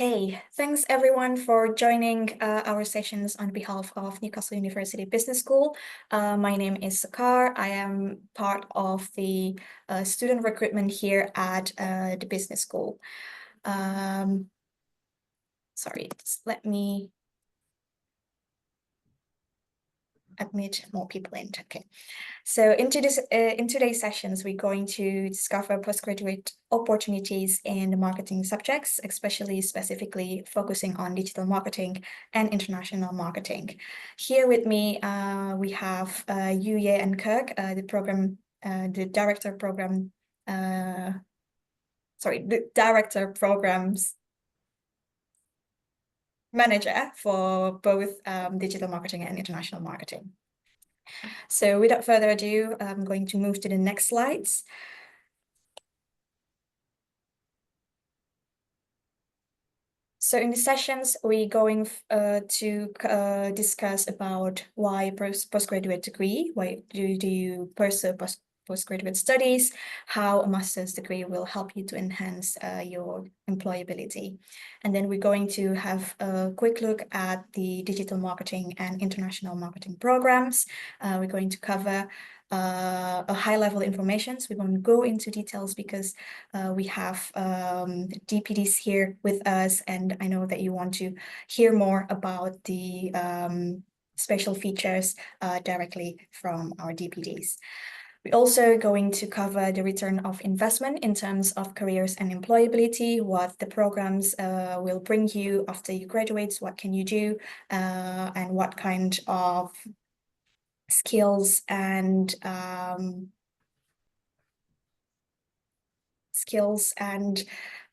Okay, thanks everyone for joining our sessions on behalf of Newcastle University Business School. My name is Sakar. I am part of the student recruitment here at the business school. Sorry, just let me admit more people in. Okay. So in today's sessions, we're going to discover postgraduate opportunities in the marketing subjects, specifically focusing on digital marketing and international marketing. Here with me, we have Yuye and Kirk, the director programs manager for both digital marketing and international marketing. So without further ado, I'm going to move to the next slides. So in the sessions, we're going to discuss about why postgraduate degree, why do you pursue postgraduate studies, how a master's degree will help you to enhance your employability. And then we're going to have a quick look at the digital marketing and international marketing programs. We're going to cover a high-level information. So we won't go into details because we have DPDs here with us, and I know that you want to hear more about the special features directly from our DPDs. We're also going to cover the return of investment in terms of careers and employability, what the programs will bring you after you graduate, what can you do, and what kind of skills and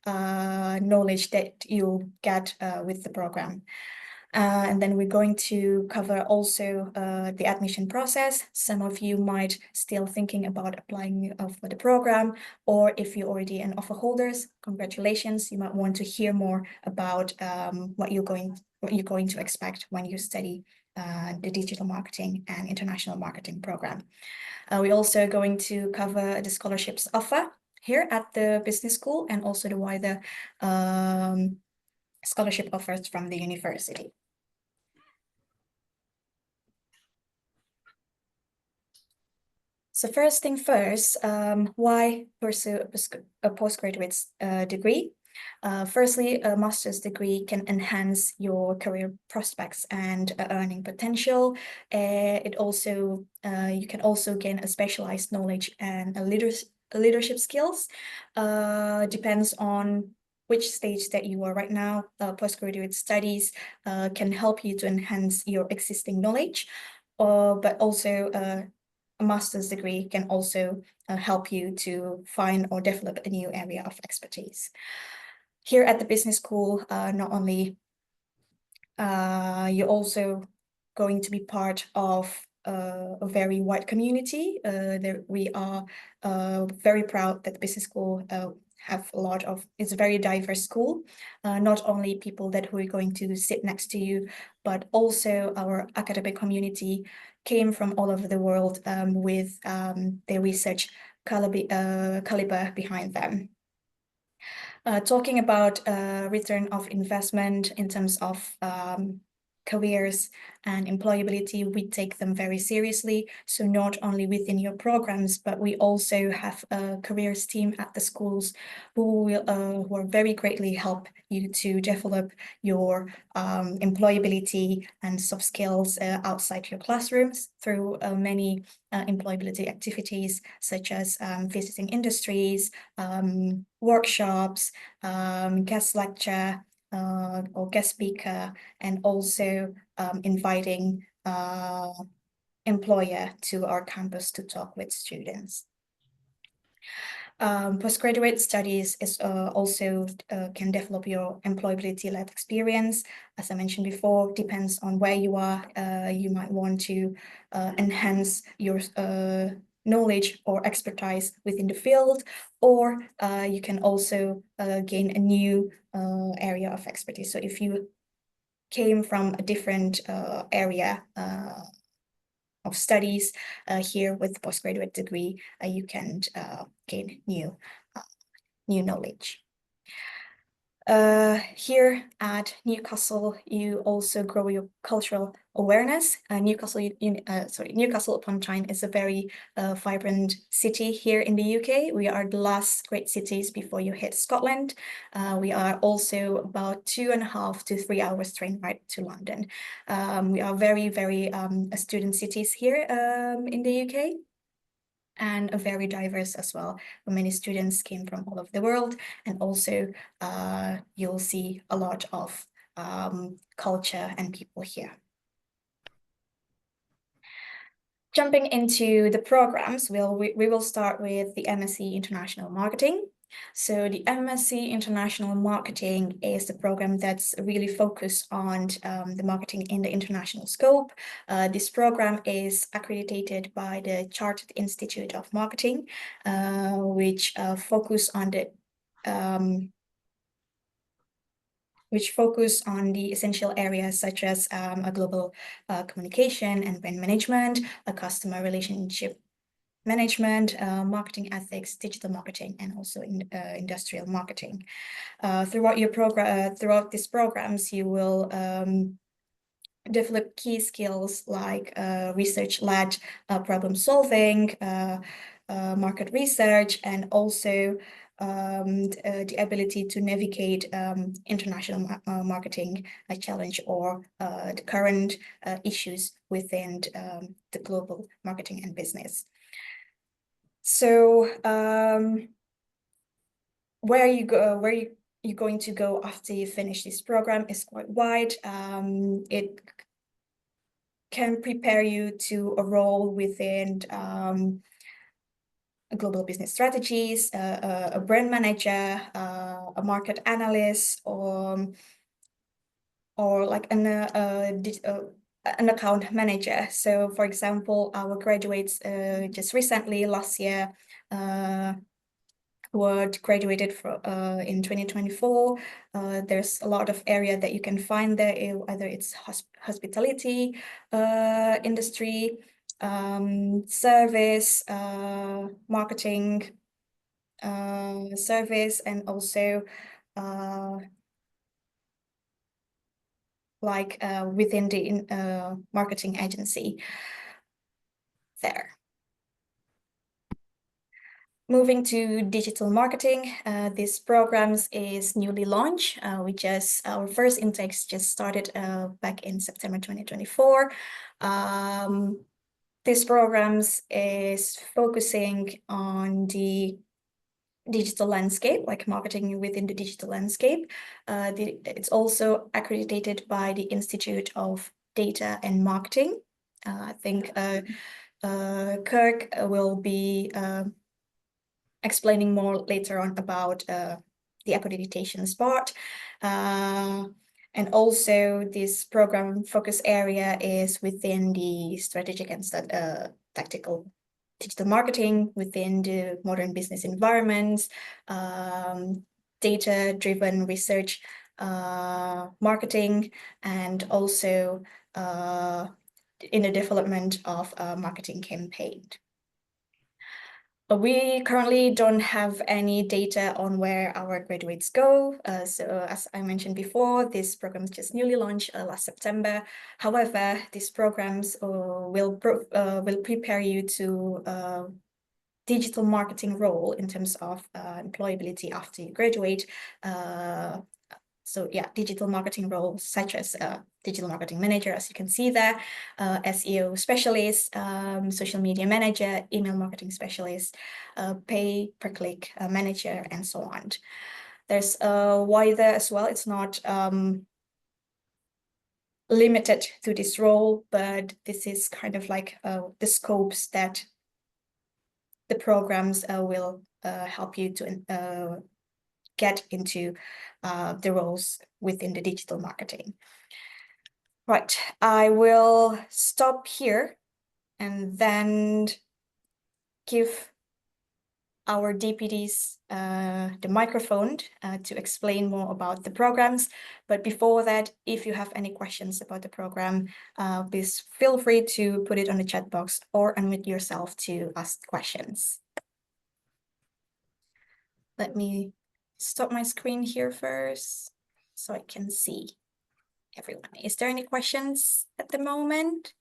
knowledge that you get with the program. And then we're going to cover also the admission process. Some of you might still thinking about applying for the program, or if you're already an offer holders, congratulations. You might want to hear more about what you're going to expect when you study the digital marketing and international marketing program. We're also going to cover the scholarships offer here at the business school, and also the wider scholarship offers from the university. So first thing first, why pursue a postgraduate degree? Firstly, a master's degree can enhance your career prospects and earning potential. You can also gain a specialized knowledge and leadership skills. Depends on which stage that you are right now. Postgraduate studies can help you to enhance your existing knowledge, but also a master's degree can also help you to find or develop a new area of expertise. Here at the business school, not only you're also going to be part of a very wide community. We are very proud that the business school it's a very diverse school. Not only people who are going to sit next to you, but also our academic community came from all over the world with their research caliber behind them. Talking about return of investment in terms of careers and employability, we take them very seriously. So not only within your programs, but we also have a careers team at the schools who will very greatly help you to develop your employability and soft skills outside your classrooms through many employability activities, such as visiting industries, workshops, guest lecture, or guest speaker, and also inviting employer to our campus to talk with students. Postgraduate studies is also can develop your employability-led experience. As I mentioned before, depends on where you are. You might want to enhance your knowledge or expertise within the field, or you can also gain a new area of expertise. So if you came from a different area of studies, here with postgraduate degree, you can gain new knowledge. Here at Newcastle, you also grow your cultural awareness. Newcastle upon Tyne is a very vibrant city here in the UK. We are the last great cities before you hit Scotland. We are also about 2.5 to 3 hours train ride to London. We are very, very student cities here in the UK. And a very diverse as well. Many students came from all over the world, and also you'll see a lot of culture and people here. Jumping into the programs, we will start with the MSc International Marketing. So the MSc International Marketing is the program that's really focused on the marketing in the international scope. This program is accredited by the Chartered Institute of Marketing, which focus on the essential areas such as a global communication and brand management, a customer relationship management, marketing ethics, digital marketing, and also industrial marketing. Throughout these programs, you will develop key skills like research-led problem solving, market research, and also the ability to navigate international marketing challenge or the current issues within the global marketing and business. So where you're going to go after you finish this program is quite wide. It can prepare you to a role within global business strategies, a brand manager, a market analyst, or like an account manager. So, for example, our graduates just recently last year who are graduated in 2024. There's a lot of area that you can find there, either it's hospitality industry, service, marketing, service, and also like within the marketing agency there. Moving to digital marketing, this programs is newly launched. Our first intakes just started back in September 2024. This programs is focusing on the digital landscape, like marketing within the digital landscape. It's also accredited by the Institute of Data and Marketing. I think Kirk will be explaining more later on about the accreditations part. And also this program focus area is within the strategic and tactical digital marketing within the modern business environments, data-driven research marketing, and also in the development of a marketing campaign. We currently don't have any data on where our graduates go. So as I mentioned before, this program is just newly launched last September. However, these programs will prepare you to digital marketing role in terms of employability after you graduate. So yeah, digital marketing roles such as digital marketing manager, as you can see there, SEO specialist, social media manager, email marketing specialist, pay per click manager, and so on. There's wider as well. It's not limited to this role, but this is kind of like the scopes that the programs will help you to get into the roles within the digital marketing. Right, I will stop here and then give our DPDs the microphone to explain more about the programs. But before that, if you have any questions about the program, please feel free to put it on the chat box or unmute yourself to ask questions. Let me stop my screen here first so I can see everyone. Is there any questions at the moment?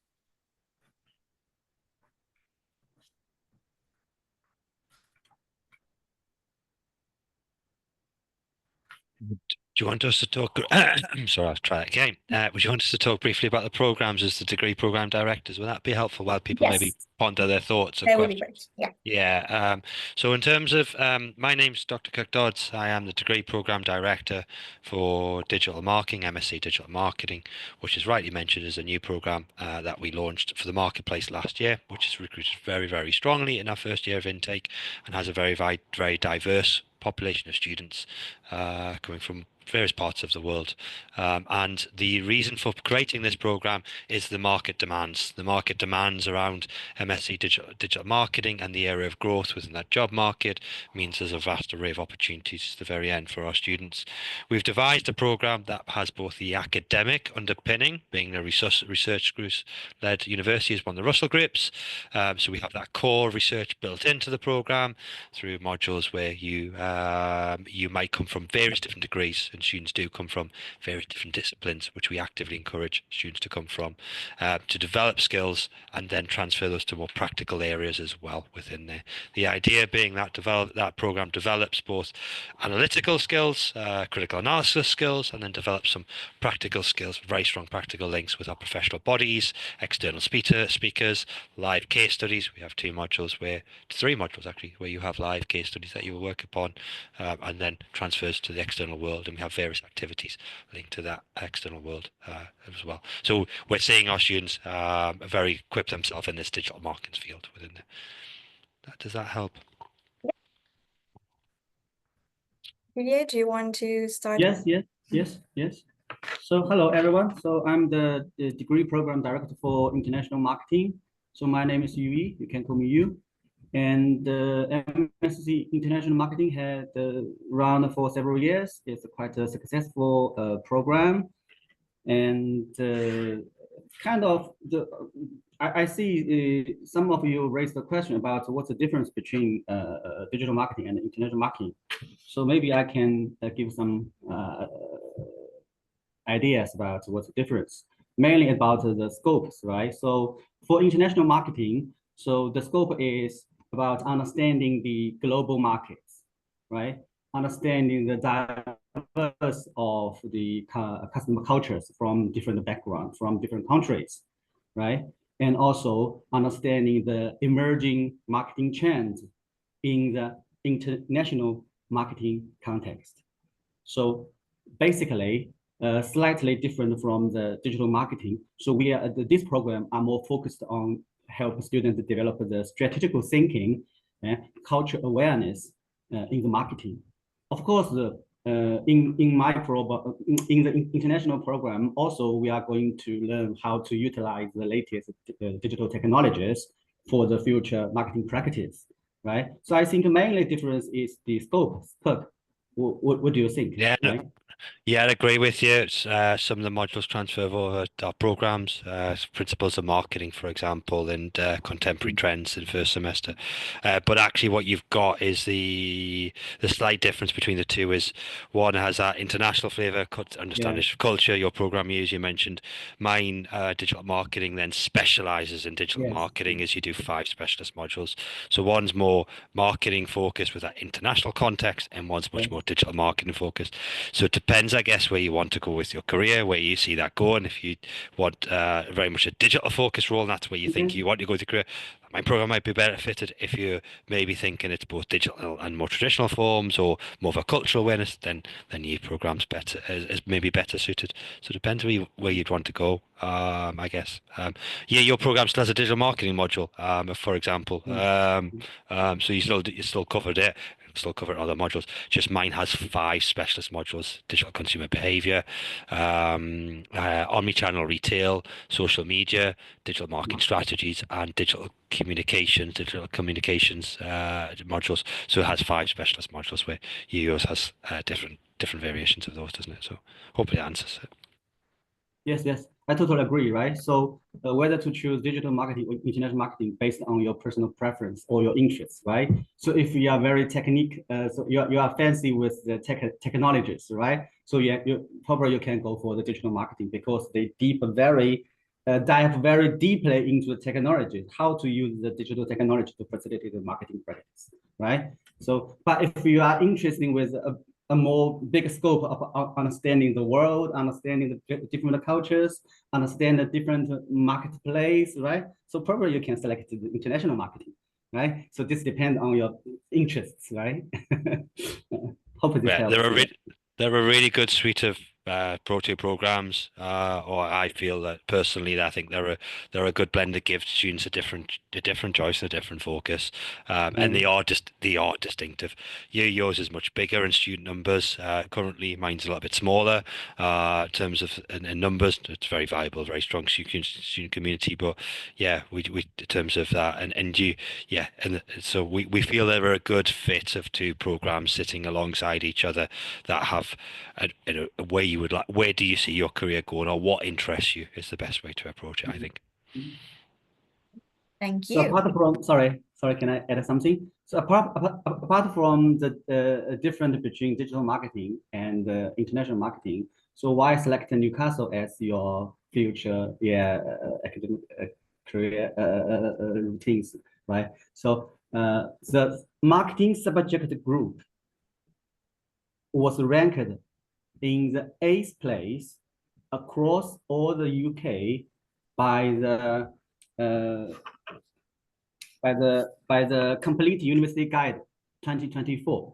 Do you want us to talk? I'm sorry, I'll try it again. Would you want us to talk briefly about the programs as the degree program directors? Would that be helpful while people maybe Yes, ponder their thoughts or that would be questions? great. Yeah. Yeah. So in terms of my name's Dr. Kirk Dodds. I am the degree program director for digital marketing, MSc Digital Marketing, which is rightly mentioned as a new program that we launched for the marketplace last year, which has recruited very, very strongly in our first year of intake and has a very, very, very diverse population of students coming from various parts of the world. And the reason for creating this program is the market demands. The market demands around MSc digital marketing and the area of growth within that job market means there's a vast array of opportunities to the very end for our students. We've devised a program that has both the academic underpinning, being a research group-led university has won the Russell Grips. So we have that core research built into the program through modules where you might come from various different degrees, and students do come from various different disciplines, which we actively encourage students to come from, to develop skills and then transfer those to more practical areas as well within there. The idea being that that program develops both analytical skills, critical analysis skills, and then develops some practical skills, very strong practical links with our professional bodies, external speakers, live case studies. We have three modules actually, where you have live case studies that you will work upon, and then transfers to the external world, and we have various activities linked to that external world as well. So we're seeing our students very equip themselves in this digital marketing field within there. Does that help? Julia, do you want to start? Yes. So hello everyone. So I'm the degree program director for international marketing. So my name is Yui. You can call me Yu. And MSc International Marketing had run for several years. It's quite a successful program, and kind of I see some of you raised the question about what's the difference between digital marketing and international marketing. So maybe I can give some ideas about what's the difference, mainly about the scopes, right? So for international marketing, so the scope is about understanding the global markets, right? Understanding the diverse of the customer cultures from different backgrounds, from different countries, right? And also understanding the emerging marketing trends in the international marketing context. So basically, slightly different from the digital marketing. So this program are more focused on help students develop the strategical thinking and culture awareness in the marketing. Of course, in the international program, also we are going to learn how to utilize the latest digital technologies for the future marketing practice, right? So I think mainly difference is the scope. What do you think? Yeah, right? Yeah, I agree with you. Some of the modules transfer over our programs, principles of marketing, for example, and contemporary trends in first semester. But actually, what you've got is the slight difference between the two is one has that international flavour, understanding of culture. Your program you mentioned. Mine, digital marketing, then specialises in digital marketing as you do 5 specialist modules. So one's more marketing focused with that international context, and one's much more digital marketing focused. So it depends, I guess, where you want to go with your career, where you see that going. If you want very much a digital focus role, and that's where you think you want to go with your career, my program might be better fitted. If you're maybe thinking it's both digital and more traditional forms, or more of a cultural awareness, then your program's better is maybe better suited. So it depends where you'd want to go, I guess. Yeah, your program still has a digital marketing module, for example. So you still covered it. Still cover other modules. Just mine has 5 specialist modules: digital consumer behavior, omni-channel retail, social media, digital marketing strategies, and digital communications modules. So it has 5 specialist modules, where yours has different variations of those, doesn't it? So hopefully that answers it. Yes. I totally agree, right? So whether to choose digital marketing or international marketing based on your personal preference or your interests, right? So if you are very technique, so you are fancy with the technologies, right? So yeah, you can go for the digital marketing because they dive very deeply into the technology, how to use the digital technology to facilitate the marketing practice, right? So, but if you are interested with a more big scope of understanding the world, understanding the different cultures, understand the different marketplace, right? So probably you can select the international marketing, right? So this depends on your interests, right? Hope this helps. They're a really good suite of Pro 2 programs, or I feel that personally, I think they're a good blend that gives students a different choice and a different focus, and they are distinctive. Yours is much bigger in student numbers. Currently, mine's a little bit smaller in terms of in numbers. It's very viable, very strong student community. But yeah, we in terms of that, and you, yeah, and so we feel they're a good fit of two programs sitting alongside each other that have a way you would like. Where do you see your career going, or what interests you? Is the best way to approach it, I think. Thank So you. apart from, sorry, can I add something? So apart from the difference between digital marketing and international marketing, so why select Newcastle as your future academic career routines, right? So the marketing subject group was ranked in the 8th place across all the UK by the Complete University Guide 2024,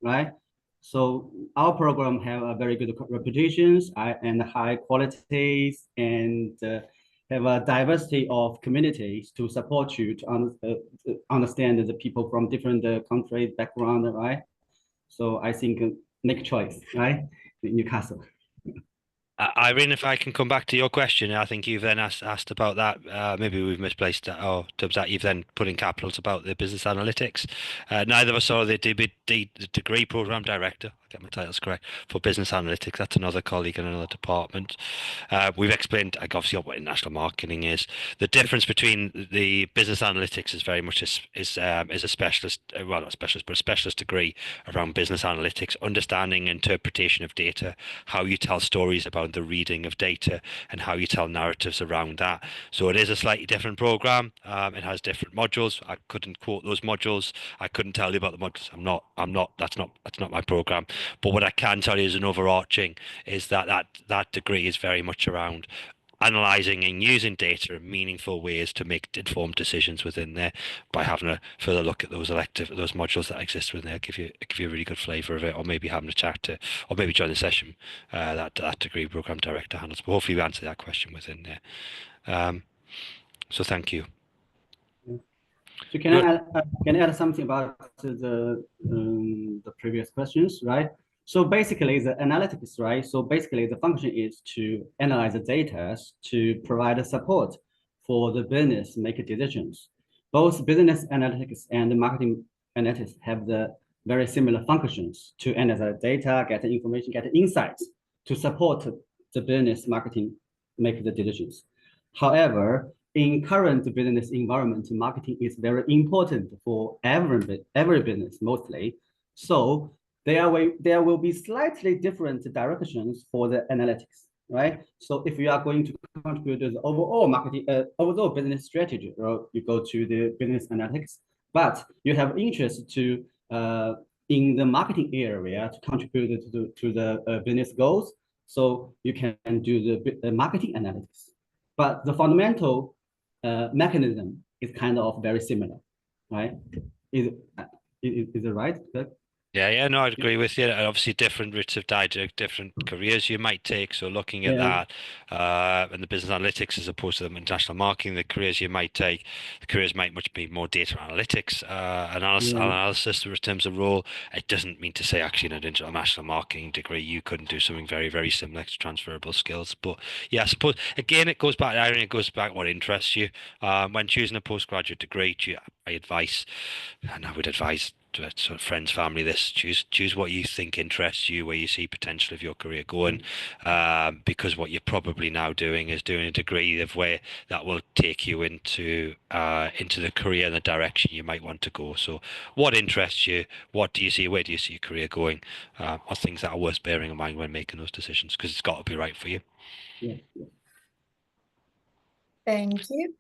right? So our program have a very good reputations and high qualities and have a diversity of communities to support you to understand the people from different countries background, right? So I think make choice, right? Newcastle. Irene, if I can come back to your question, I think you've then asked about that. Maybe we've misplaced that, or terms that you've then put in capitals about the business analytics. Neither of us are the degree program director. I'll get my titles correct for business analytics. That's another colleague in another department. We've explained, like, obviously what international marketing is. The difference between the business analytics is very much is a specialist, well, not specialist, but a specialist degree around business analytics, understanding interpretation of data, how you tell stories about the reading of data, and how you tell narratives around that. So it is a slightly different program. It has different modules. I couldn't quote those modules. I couldn't tell you about the modules. That's not my program. But what I can tell you as an overarching is that degree is very much around analyzing and using data in meaningful ways to make informed decisions within there by having a further look at those modules that exist within there, give you a really good flavor of it, or maybe having a chat to, or maybe join the session that degree program director handles. But hopefully we answer that question within there. So thank you. So can I add something about the previous questions, right? So basically the analytics, right? So basically the function is to analyze the data to provide support for the business make decisions. Both business analytics and marketing analytics have the very similar functions to analyze data, get information, get insights to support the business marketing make the decisions. However, in current business environment, marketing is very important for every business mostly. So there will be slightly different directions for the analytics, right? So if you are going to contribute to the overall marketing, overall business strategy, you go to the business analytics, but you have interest to in the marketing area to contribute to the business goals. So you can do the marketing analytics, but the fundamental mechanism is kind of very similar, right? Is it right? Yeah, no, I'd agree with you. And obviously, different routes of diet, different careers you might take. So looking at that, and the business analytics as opposed to the international marketing, the careers you might take, the careers might much be more data analytics, analysis in terms of role. It doesn't mean to say actually in an international marketing degree you couldn't do something very, very similar to transferable skills. But yeah, I suppose again it goes back. Irene, it goes back what interests you. When choosing a postgraduate degree, I would advise sort of friends, family, this, choose what you think interests you, where you see potential of your career going, because what you're probably now doing is doing a degree of where that will take you into the career and the direction you might want to go. So what interests you, what do you see, where do you see your career going, are things that are worth bearing in mind when making those decisions, because it's got to be right for you. Yeah, yeah. Thank you.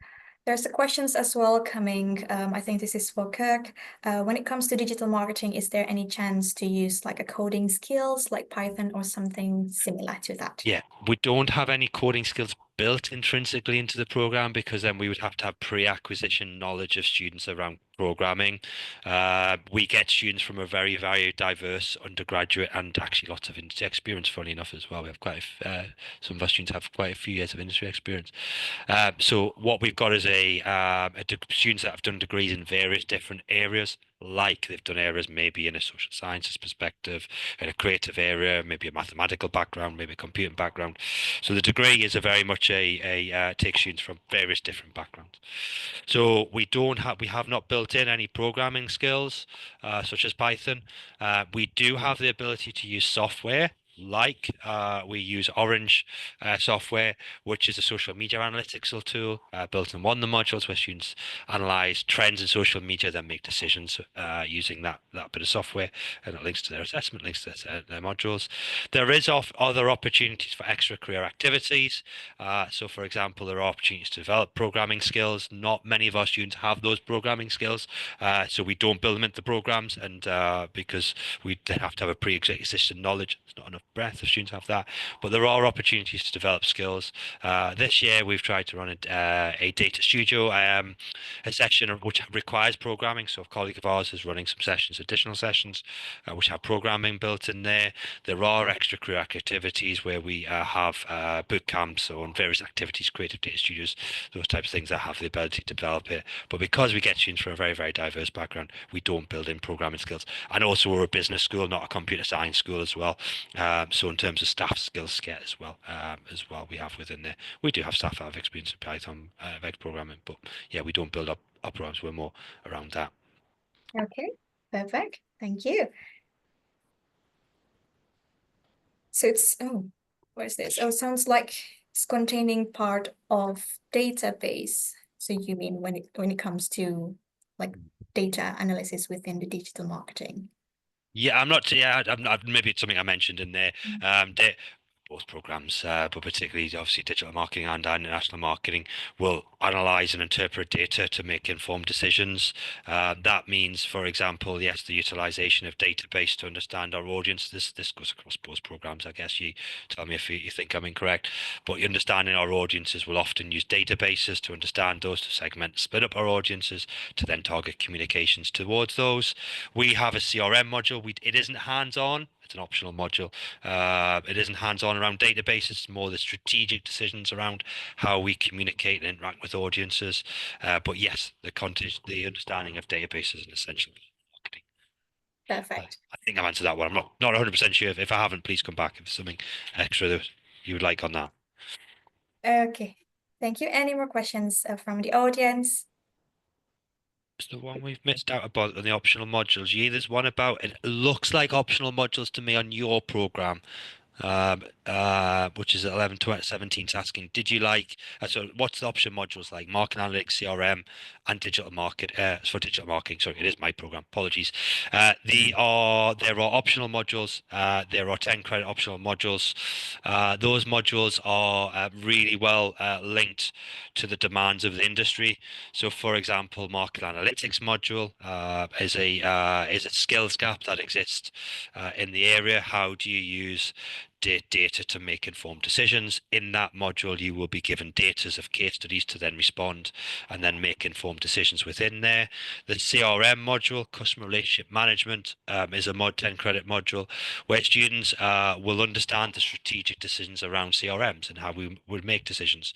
There's the questions as well coming. I think this is for Kirk. When it comes to digital marketing, is there any chance to use like a coding skills like Python or something similar to that? Yeah, we don't have any coding skills built intrinsically into the program, because then we would have to have pre-acquisition knowledge of students around programming. We get students from a very, very diverse undergraduate and actually lots of industry experience, funny enough, as well. We have some of our students have quite a few years of industry experience. So what we've got is students that have done degrees in various different areas, like they've done areas maybe in a social sciences perspective, in a creative area, maybe a mathematical background, maybe a computing background. So the degree is a very much takes students from various different backgrounds. So we have not built in any programming skills, such as Python. We do have the ability to use software. We use Orange software, which is a social media analytics tool built in one of the modules, where students analyze trends in social media, then make decisions using that bit of software, and it links to their assessment, links to their modules. There is other opportunities for extracurricular activities. So, for example, there are opportunities to develop programming skills. Not many of our students have those programming skills, so we don't build them into the programs, and because they have to have a pre-existing knowledge. There's not enough breadth of students have that, but there are opportunities to develop skills. This year we've tried to run a data studio, a session which requires programming. So a colleague of ours is running some additional sessions, which have programming built in there. There are extracurricular activities where we have boot camps on various activities, creative data studios, those types of things that have the ability to develop it. But because we get students from a very, very diverse background, we don't build in programming skills. And also we're a business school, not a computer science school as well. So in terms of staff skills set as well, we have within there. We do have staff that have experience in Python, vector programming, but yeah, we don't build up programs. We're more around that. Okay, perfect. Thank you. So what is this? Oh, it sounds like it's containing part of database. So you mean when it comes to like data analysis within the digital marketing? Yeah, I'm not. Yeah, maybe it's something I mentioned in there. Both programs, but particularly obviously digital marketing and international marketing, will analyze and interpret data to make informed decisions. That means, for example, yes, the utilization of database to understand our audience. This goes across both programs. I guess you tell me if you think I'm incorrect, but understanding our audiences will often use databases to understand those, to segment, split up our audiences, to then target communications towards those. We have a CRM module. It isn't hands-on. It's an optional module. It isn't hands-on around databases. It's more the strategic decisions around how we communicate and interact with audiences. But yes, the understanding of databases is an essential marketing. Perfect. I think I've answered that one. I'm not 100% sure. If I haven't, please come back if there's something extra that you would like on that. Okay, thank you. Any more questions from the audience? It's the one we've missed out about on the optional modules. There's one about, it looks like optional modules to me on your program, which is at 11 to 17. It's asking, did you like, so what's the option modules like? Market analytics, CRM, and digital market. For digital marketing, sorry, it is my program. Apologies. There are optional modules. There are 10 credit optional modules. Those modules are really well linked to the demands of the industry. So, for example, market analytics module is a skills gap that exists in the area. How do you use data to make informed decisions? In that module, you will be given data of case studies to then respond and then make informed decisions within there. The CRM module, customer relationship management, is a 10 credit module where students will understand the strategic decisions around CRMs and how we would make decisions.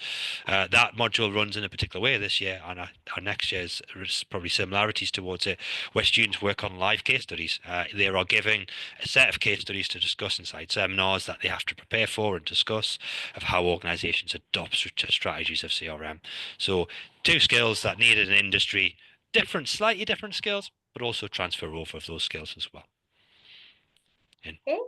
That module runs in a particular way this year, and our next year is probably similarities towards it, where students work on live case studies. They are given a set of case studies to discuss inside seminars that they have to prepare for and discuss, of how organizations adopt strategies of CRM. So 2 skills that needed in industry, slightly different skills, but also transfer over of those skills as well. Okay.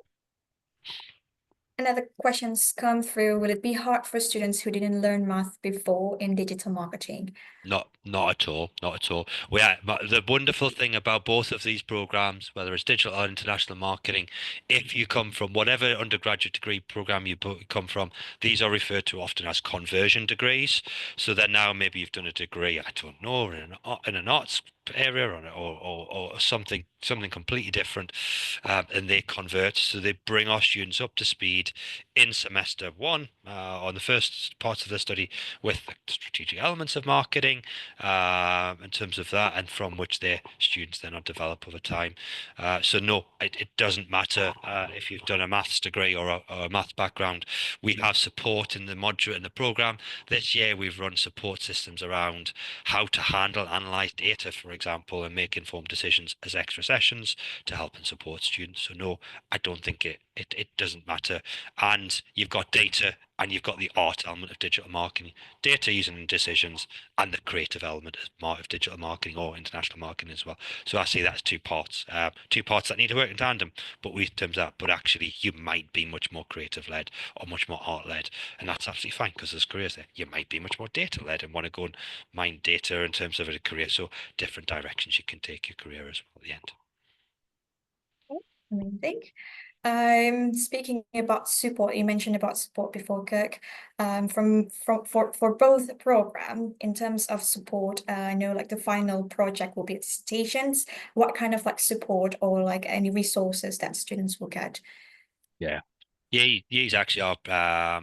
Another questions come through. Will it be hard for students who didn't learn math before in digital marketing? Not at all, not at all. But the wonderful thing about both of these programs, whether it's digital or international marketing, if you come from whatever undergraduate degree program you come from, these are referred to often as conversion degrees. So that now maybe you've done a degree, I don't know, in an arts area or something completely different, and they convert. So they bring our students up to speed in semester one on the first part of the study with the strategic elements of marketing, in terms of that, and from which their students then are developed over time. So no, it doesn't matter if you've done a maths degree or a maths background. We have support in the module in the program. This year we've run support systems around how to handle, analyze data, for example, and make informed decisions as extra sessions to help and support students. So no, I don't think it doesn't matter. And you've got data and you've got the art element of digital marketing, data using decisions, and the creative element of digital marketing or international marketing as well. So I see that's two parts that need to work in tandem. But we terms that, but actually you might be much more creative led or much more art led, and that's absolutely fine because there's careers there. You might be much more data led and want to go and mine data in terms of a career. So different directions you can take your career as well at the end. Amazing. Speaking about support, you mentioned about support before, Kirk. For both program, in terms of support, I know like the final project will be dissertations. What kind of like support or like any resources that students will get? Yeah. Yeah, he's actually our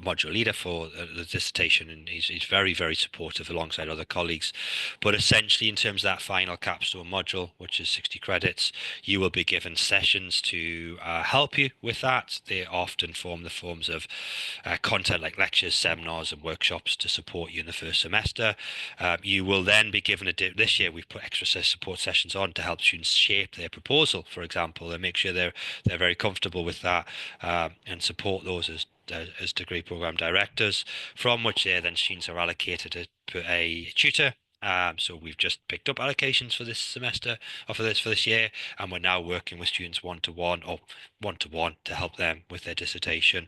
module leader for the dissertation, and he's very, very supportive alongside other colleagues. But essentially, in terms of that final capstone module, which is 60 credits, you will be given sessions to help you with that. They often form the forms of content like lectures, seminars, and workshops to support you in the first semester. You will then be given this year we've put extra support sessions on to help students shape their proposal, for example, and make sure they're very comfortable with that, and support those as degree program directors, from which then students are allocated a tutor. So we've just picked up allocations for this semester or for this year, and we're now working with students one-to-one to help them with their dissertation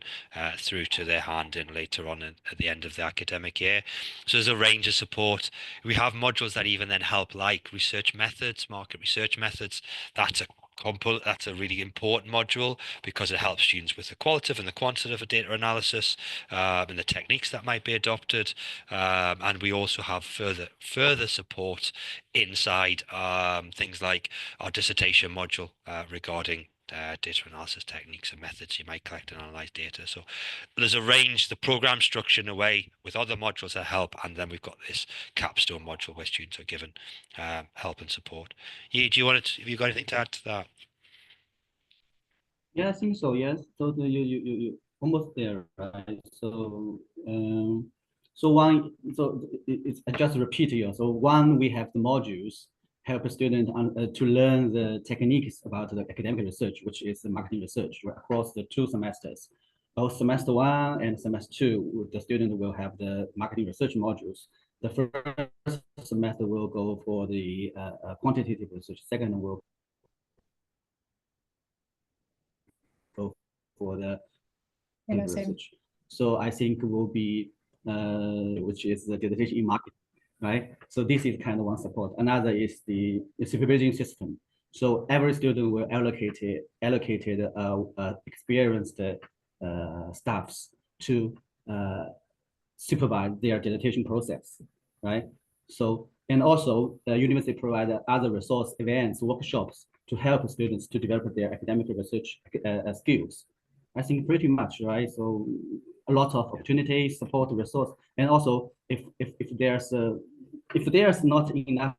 through to their hand in later on at the end of the academic year. So there's a range of support. We have modules that even then help, like research methods, market research methods. That's a really important module because it helps students with the qualitative and the quantitative data analysis, and the techniques that might be adopted. And we also have further support inside things like our dissertation module regarding data analysis techniques and methods you might collect and analyze data. So there's a range, the program structure in a way with other modules that help, and then we've got this capstone module where students are given help and support. Have you got anything to add to that? Yeah, I think so. Yes, so you almost there, right? So it's I just repeat here. So one, we have the modules help a student to learn the techniques about the academic research, which is the marketing research, right, across the 2 semesters. Both semester 1 and semester 2, the student will have the marketing research modules. The first semester will go for the quantitative research. Second will go for the research. So I think will be which is the dissertation in marketing, right? So this is kind of one support. Another is the supervision system. So every student will allocated experienced staffs to supervise their dissertation process, right? So, and also the university provide other resource events, workshops to help students to develop their academic research skills. I think pretty much, right? So a lot of opportunities, support, resource, and also if there's not enough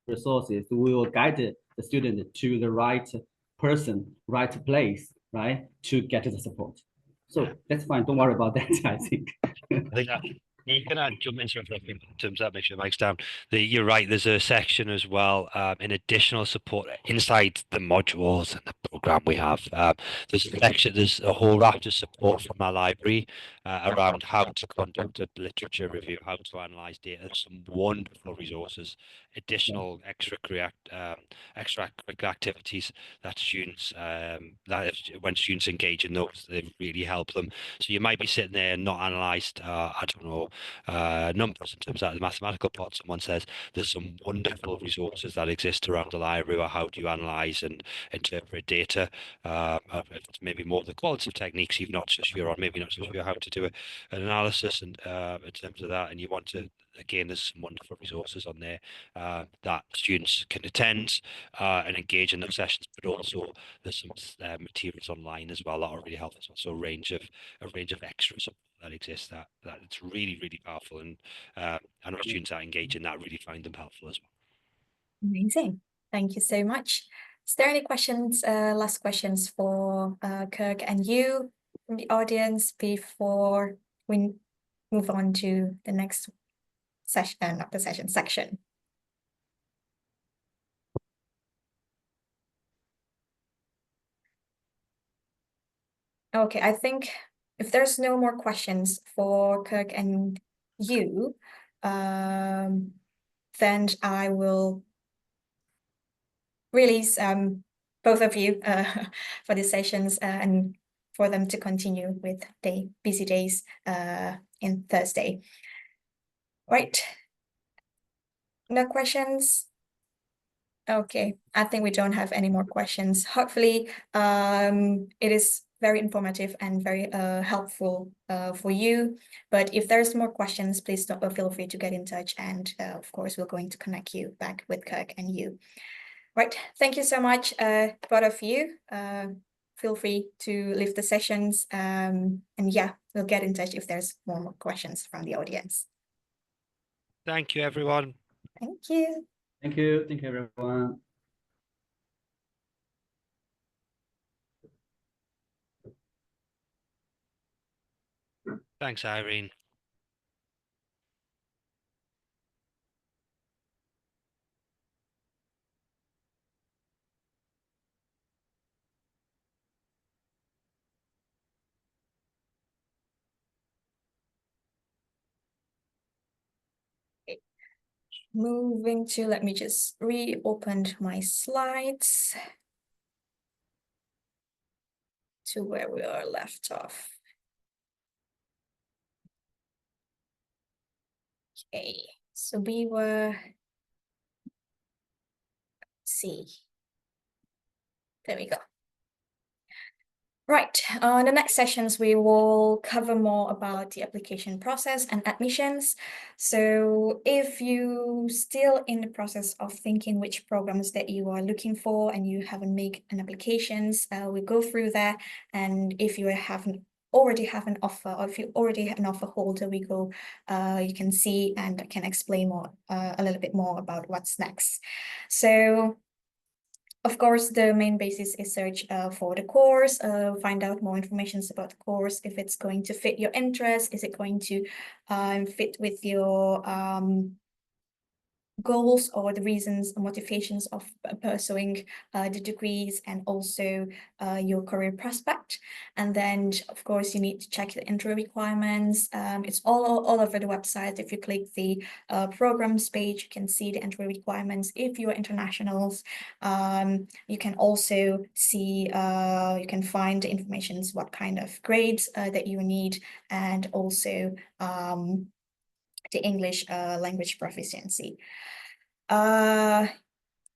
resources, we will guide the student to the right person, right place, right, to get the support. So that's fine. Don't worry about that. I think. I think that you can jump into in terms of that, make sure the mic's down. You're right. There's a section as well in additional support inside the modules and the program we have. There's a whole raft of support from our library around how to conduct a literature review, how to analyze data. There's some wonderful resources, additional extracurricular activities that students when students engage in those, they really help them. So you might be sitting there and not analysed, I don't know, numbers in terms of the mathematical part. Someone says there's some wonderful resources that exist around the library, or how do you analyse and interpret data. If it's maybe more the qualitative techniques you're not so sure on, maybe not so sure how to do an analysis and in terms of that, and you want to, again, there's some wonderful resources on there that students can attend and engage in those sessions, but also there's some materials online as well that are really helpful. So a range of extra support that exists that it's really, really powerful, and I know students that engage in that really find them helpful as well. Amazing. Thank you so much. Is there any questions, last questions for Kirk and you from the audience before we move on to the next session, not the session, section? Okay, I think if there's no more questions for Kirk and you, then I will release both of you for the sessions and for them to continue with the busy days in Thursday. Right. No questions? Okay, I think we don't have any more questions. Hopefully, it is very informative and very helpful for you. But if there's more questions, please don't, feel free to get in touch. And of course, we're going to connect you back with Kirk and you. Right, thank you so much, both of you. Feel free to leave the sessions. And yeah, we'll get in touch if there's more questions from the audience. Thank you, everyone. Thank you. Thank you. Thank you, everyone. Thanks, Irene. Moving to, let me just reopen my slides to where we are left off. Okay, so we were, let's see, there we go. Right, in the next sessions, we will cover more about the application process and admissions. So if you still in the process of thinking which programs that you are looking for and you haven't made an applications, we go through that. And if you already have an offer, or if you already have an offer holder, we go, you can see and can explain more, a little bit more about what's next. So of course, the main basis is search for the course, find out more information about the course, if it's going to fit your interest, is it going to fit with your goals or the reasons and motivations of pursuing the degrees, and also your career prospect. And then of course you need to check the entry requirements. It's all over the website. If you click the programs page, you can see the entry requirements. If you are internationals, you can also see, you can find the information, what kind of grades that you need, and also the English language proficiency.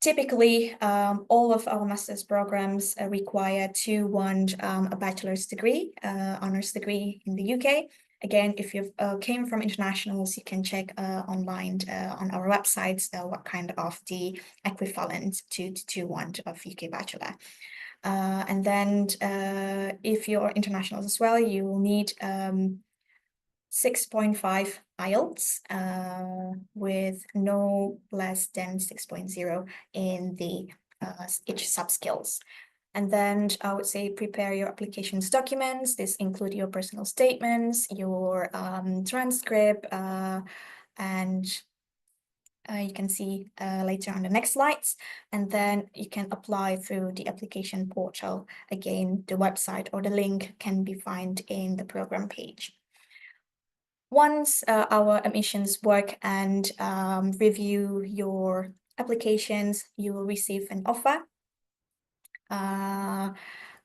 Typically, all of our master's programs require a bachelor's degree, honors degree in the UK. Again, if you came from internationals, you can check online on our websites what kind of the equivalent to 2-1 of UK bachelor. And then if you're internationals as well, you will need 6.5 IELTS with no less than 6.0 in the each sub-skills. And then I would say prepare your applications documents. This include your personal statements, your transcript, and you can see later on the next slides, and then you can apply through the application portal. Again, the website or the link can be found in the program page. Once our admissions work and review your applications, you will receive an offer.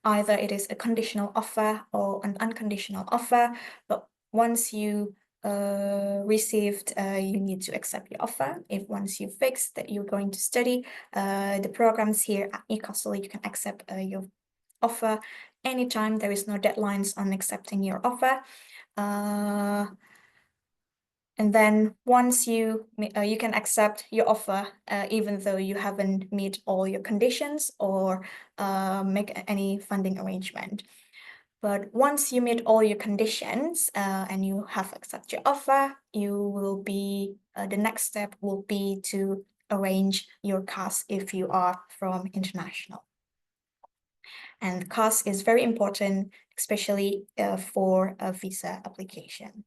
Either it is a conditional offer or an unconditional offer, but once you received, you need to accept the offer. If once you fix that you're going to study the programs here at Newcastle, you can accept your offer anytime. There is no deadlines on accepting your offer. And then once you can accept your offer, even though you haven't met all your conditions or make any funding arrangement. But once you meet all your conditions and you have accepted your offer, you will be, the next step will be to arrange your CAS if you are from international. And CAS is very important, especially for a visa application.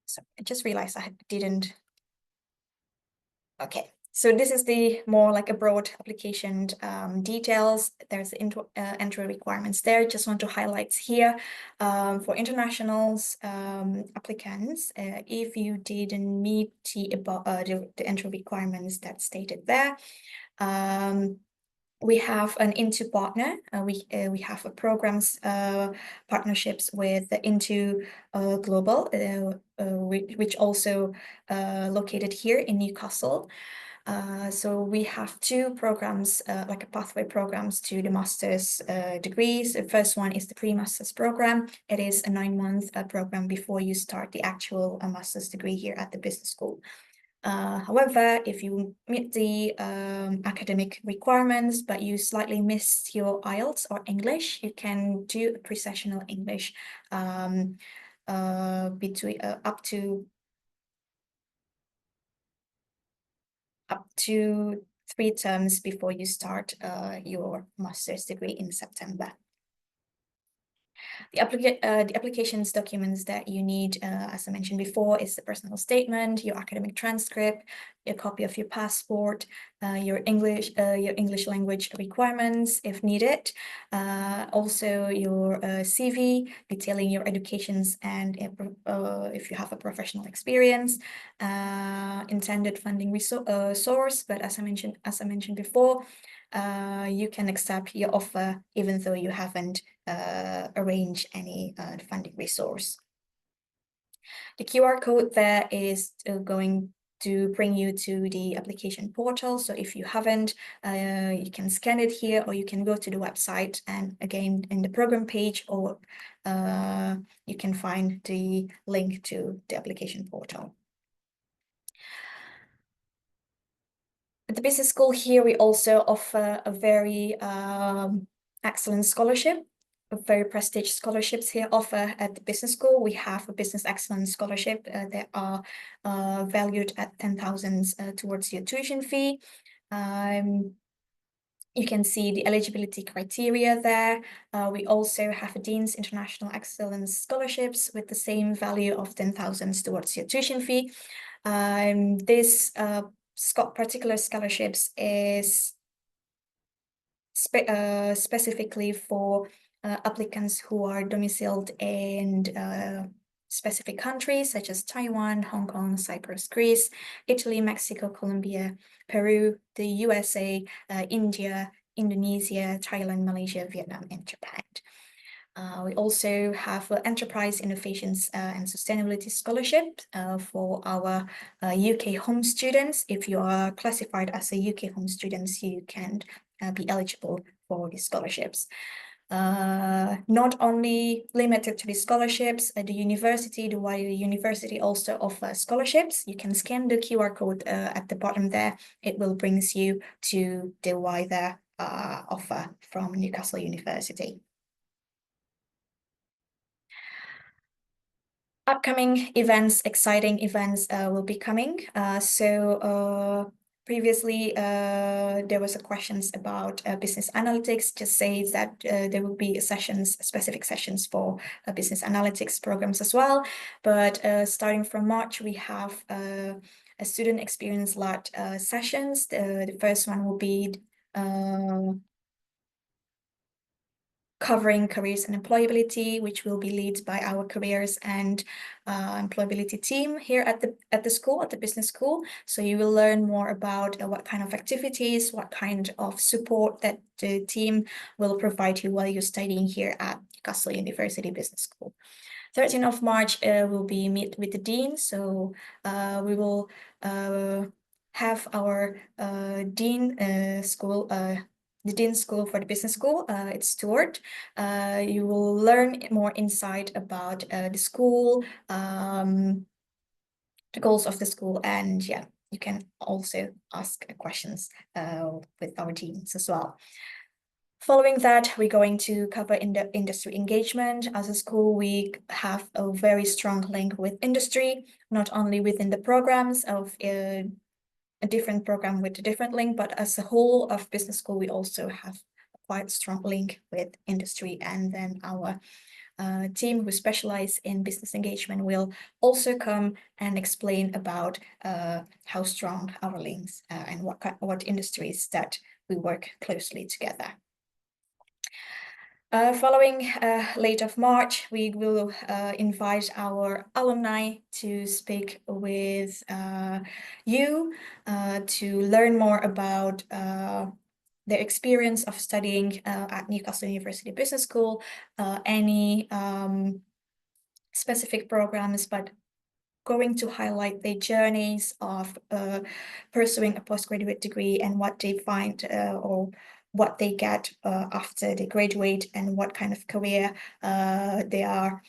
So I just realized I didn't. Okay, so this is the more like a broad application details. There's the entry requirements there. Just want to highlight here for internationals applicants, if you didn't meet the entry requirements that's stated there, we have an Into partner. We have a programs partnerships with the Into Global, which also located here in Newcastle. So we have two programs, like a pathway programs to the master's degrees. The first one is the pre-master's program. It is a 9-month program before you start the actual master's degree here at the business school. However, if you meet the academic requirements, but you slightly missed your IELTS or English, you can do a pre-sessional English between up to 3 terms before you start your master's degree in September. The applications documents that you need, as I mentioned before, is the personal statement, your academic transcript, a copy of your passport, your English language requirements if needed, also your CV detailing your educations and if you have a professional experience, intended funding source. But as I mentioned before, you can accept your offer even though you haven't arranged any funding resource. The QR code there is going to bring you to the application portal. So if you haven't, you can scan it here, or you can go to the website, and again in the program page, or you can find the link to the application portal. At the business school here, we also offer a very excellent scholarship, very prestigious scholarships here offer at the business school. We have a business excellence scholarship that are valued at 10,000 towards your tuition fee. You can see the eligibility criteria there. We also have a Dean's International Excellence Scholarships with the same value of 10,000 towards your tuition fee. This particular scholarships is specifically for applicants who are domiciled in specific countries such as Taiwan, Hong Kong, Cyprus, Greece, Italy, Mexico, Colombia, Peru, the USA, India, Indonesia, Thailand, Malaysia, Vietnam, and Japan. We also have Enterprise Innovations and Sustainability Scholarship for our UK home students. If you are classified as a UK home student, you can be eligible for the scholarships. Not only limited to the scholarships, the wider university also offers scholarships. You can scan the QR code at the bottom there. It will bring you to the wider offer from Newcastle University. Upcoming events, exciting events will be coming. previously, there was a questions about business analytics. Just say that there will be specific sessions for business analytics programs as well. But starting from March, we have a student experience-led sessions. The first one will be covering careers and employability, which will be led by our careers and employability team here at the school, at the business school. So you will learn more about what kind of activities, what kind of support that the team will provide you while you're studying here at Newcastle University Business School. 13th of March will be meet with the dean. So we will have our dean school. The Dean's School for the Business School, it's Stuart. You will learn more insight about the school, the goals of the school, and yeah, you can also ask questions with our deans as well. Following that, we're going to cover industry engagement. As a school, we have a very strong link with industry, not only within the programs of a different program with a different link, but as a whole of business school, we also have a quite strong link with industry. And then our team who specialize in business engagement will also come and explain about how strong our links and what industries that we work closely together. Following late of March, we will invite our alumni to speak with you to learn more about their experience of studying at Newcastle University Business School, any specific programs, but going to highlight their journeys of pursuing a postgraduate degree and what they find or what they get after they graduate and what kind of career they are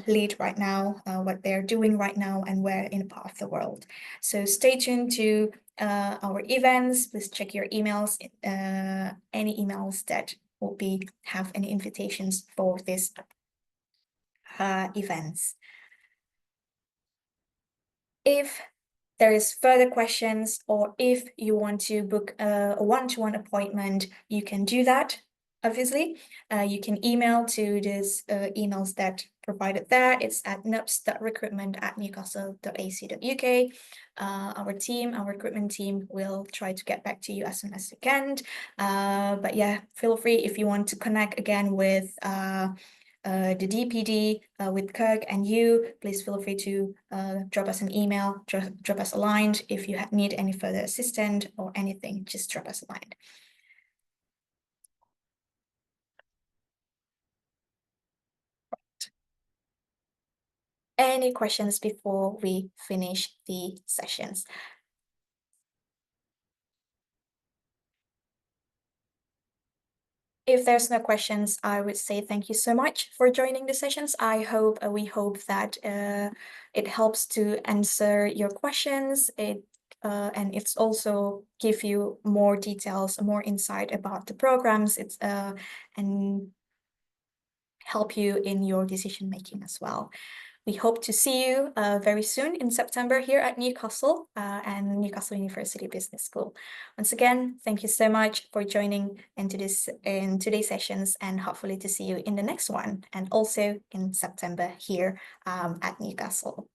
lead right now, what they're doing right now and where in part of the world. So stay tuned to our events. Please check your emails, any emails that will have any invitations for this events. If there is further questions or if you want to book a one-to-one appointment, you can do that, obviously. You can email to this emails that provided there. It's at nups.recruitment@newcastle.ac.uk. Our recruitment team will try to get back to you as soon as they can. But yeah, feel free if you want to connect again with the DPD with Kirk and you, please feel free to drop us an email, drop us a line. If you need any further assistance or anything, just drop us a line. Any questions before we finish the sessions? If there's no questions, I would say thank you so much for joining the sessions. We hope that it helps to answer your questions. And it's also give you more details, more insight about the programs. And help you in your decision making as well. We hope to see you very soon in September here at Newcastle and Newcastle University Business School. Once again, thank you so much for joining in today's sessions, and hopefully to see you in the next one and also in September here at Newcastle.